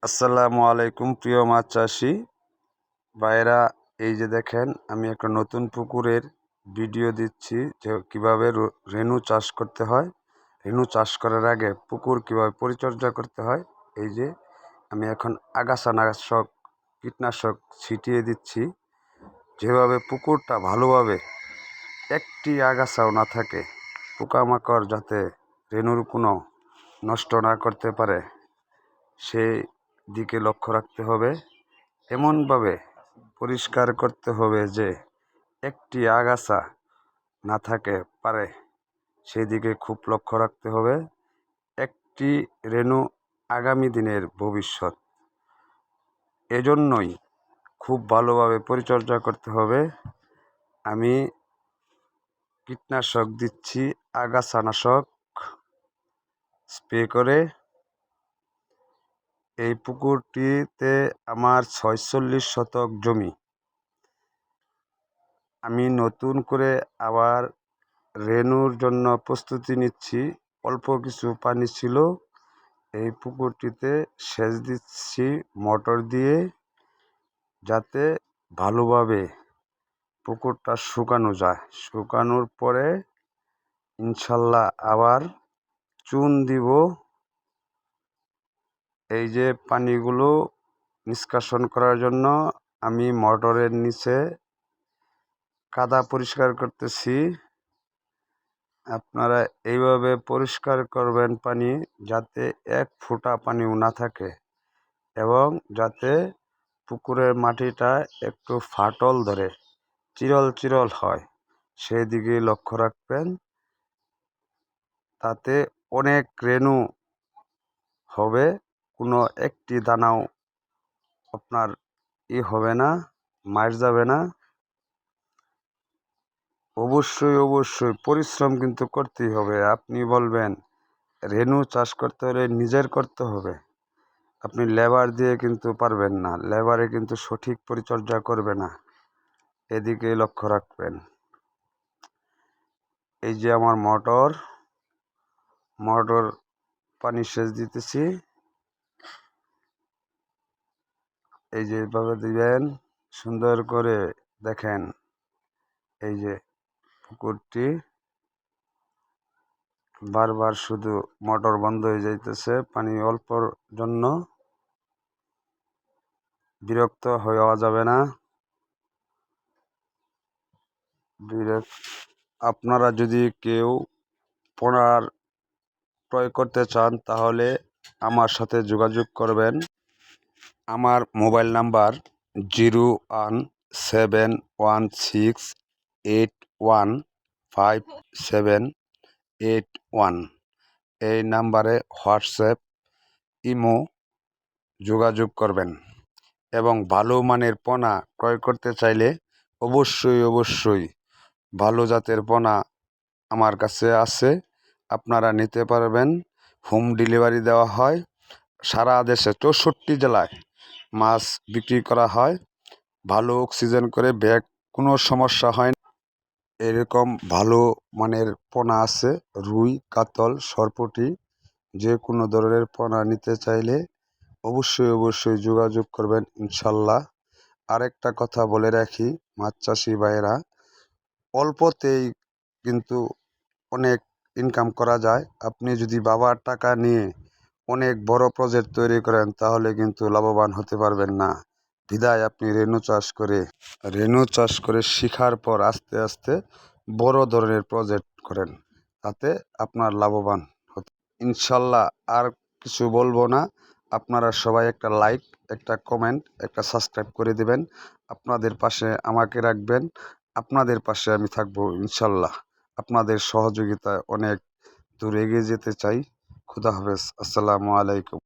আসসালামু আলাইকুম প্রিয় মাছ চাষি ভাইরা, এই যে দেখেন আমি একটা নতুন পুকুরের ভিডিও দিচ্ছি যে কিভাবে রেনু চাষ করতে হয়। রেনু চাষ করার আগে পুকুর কিভাবে পরিচর্যা করতে হয়, এই যে আমি এখন আগাছানাশক কীটনাশক ছিটিয়ে দিচ্ছি, যেভাবে পুকুরটা ভালোভাবে একটি আগাছাও না থাকে, পোকামাকড় যাতে রেনুর কোনো নষ্ট না করতে পারে সেই দিকে লক্ষ্য রাখতে হবে। এমনভাবে পরিষ্কার করতে হবে যে একটি আগাছা না থাকে পারে, সেদিকে খুব লক্ষ্য রাখতে হবে। একটি রেনু আগামী দিনের ভবিষ্যৎ, এজন্যই খুব ভালোভাবে পরিচর্যা করতে হবে। আমি কীটনাশক দিচ্ছি, আগাছানাশক স্প্রে করে। এই পুকুরটিতে আমার ৪৬ শতক জমি। আমি নতুন করে আবার রেনুর জন্য প্রস্তুতি নিচ্ছি। অল্প কিছু পানি ছিল, এই পুকুরটিতে সেচ দিচ্ছি মোটর দিয়ে, যাতে ভালোভাবে পুকুরটা শুকানো যায়। শুকানোর পরে ইনশাল্লাহ আবার চুন দিব। এই যে পানিগুলো নিষ্কাশন করার জন্য আমি মোটরের নিচে কাদা পরিষ্কার করতেছি। আপনারা এইভাবে পরিষ্কার করবেন পানি, যাতে এক ফোঁটা পানিও না থাকে এবং যাতে পুকুরের মাটিটা একটু ফাটল ধরে চিরল চিরল হয়, সেদিকে লক্ষ্য রাখবেন। তাতে অনেক রেনু হবে, কোনো একটি দানাও আপনার হবে না, মার যাবে না। অবশ্যই পরিশ্রম কিন্তু করতেই হবে। আপনি বলবেন রেনু চাষ করতে হলে নিজের করতে হবে, আপনি লেবার দিয়ে কিন্তু পারবেন না, লেবারে কিন্তু সঠিক পরিচর্যা করবে না, এদিকে লক্ষ্য রাখবেন। এই যে আমার মোটর পানি সেচ দিতেছি, এই যে এইভাবে দিবেন সুন্দর করে। দেখেন এই যে পুকুরটি বারবার শুধু মোটর বন্ধ হয়ে যাইতেছে, পানি অল্পর জন্য বিরক্ত হওয়া যাবে না। আপনারা যদি কেউ পোনার ক্রয় করতে চান তাহলে আমার সাথে যোগাযোগ করবেন। আমার মোবাইল নাম্বার 0171681578 এই নাম্বারে হোয়াটসঅ্যাপ, ইমো যোগাযোগ করবেন। এবং ভালো মানের পোনা ক্রয় করতে চাইলে অবশ্যই ভালো জাতের পোনা আমার কাছে আছে, আপনারা নিতে পারবেন। হোম ডেলিভারি দেওয়া হয়, সারা দেশে ৬৪ জেলায় মাছ বিক্রি করা হয়। ভালো অক্সিজেন করে ব্যাগ, কোনো সমস্যা হয় না। এরকম ভালো মানের পোনা আছে, রুই, কাতল, সরপুঁটি, যে কোনো ধরনের পোনা নিতে চাইলে অবশ্যই যোগাযোগ করবেন ইনশাল্লাহ। আরেকটা কথা বলে রাখি মাছ চাষি ভাইয়েরা, অল্পতেই কিন্তু অনেক ইনকাম করা যায়। আপনি যদি বাবার টাকা নিয়ে অনেক বড় প্রজেক্ট তৈরি করেন তাহলে কিন্তু লাভবান হতে পারবেন না। বিধায় আপনি রেনু চাষ করে শেখার পর আস্তে আস্তে বড় ধরনের প্রজেক্ট করেন, তাতে আপনার লাভবান হতে ইনশাল্লাহ। আর কিছু বলবো না, আপনারা সবাই একটা লাইক, একটা কমেন্ট, একটা সাবস্ক্রাইব করে দেবেন। আপনাদের পাশে আমাকে রাখবেন, আপনাদের পাশে আমি থাকবো ইনশাল্লাহ। আপনাদের সহযোগিতায় অনেক দূর এগিয়ে যেতে চাই। খুদা হাফেজ, আসসালামু আলাইকুম।